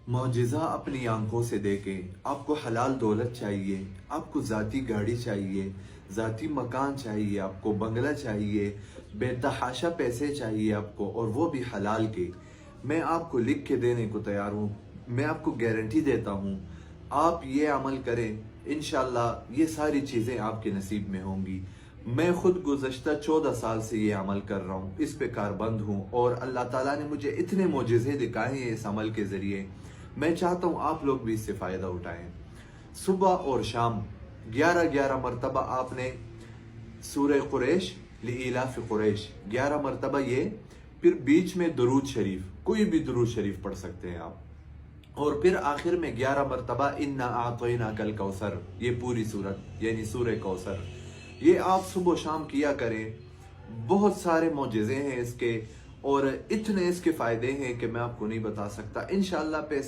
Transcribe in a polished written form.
معجزہ اپنی آنکھوں سے دیکھیں۔ آپ کو حلال دولت چاہیے، آپ کو ذاتی گاڑی چاہیے، ذاتی مکان چاہیے، آپ کو بنگلہ چاہیے، بے تحاشا پیسے چاہیے آپ کو، اور وہ بھی حلال کے، میں آپ کو لکھ کے دینے کو تیار ہوں۔ میں آپ کو گارنٹی دیتا ہوں، آپ یہ عمل کریں، انشاءاللہ یہ ساری چیزیں آپ کے نصیب میں ہوں گی۔ میں خود گزشتہ 14 سال سے یہ عمل کر رہا ہوں، اس پہ کاربند ہوں، اور اللہ تعالیٰ نے مجھے اتنے معجزے دکھائے ہیں اس عمل کے ذریعے۔ میں چاہتا ہوں آپ لوگ بھی اس سے فائدہ اٹھائیں۔ صبح اور شام 11 مرتبہ آپ نے سورہ قریش لإلاف قریش 11 مرتبہ یہ، پھر بیچ میں درود شریف، کوئی بھی درود شریف پڑھ سکتے ہیں آپ، اور پھر آخر میں 11 مرتبہ انا اعطیناک الکوثر، یہ پوری سورت یعنی سورہ کوثر، یہ آپ صبح و شام کیا کریں۔ بہت سارے معجزے ہیں اس کے، اور اتنے اس کے فائدے ہیں کہ میں آپ کو نہیں بتا سکتا۔ انشاءاللہ پیسے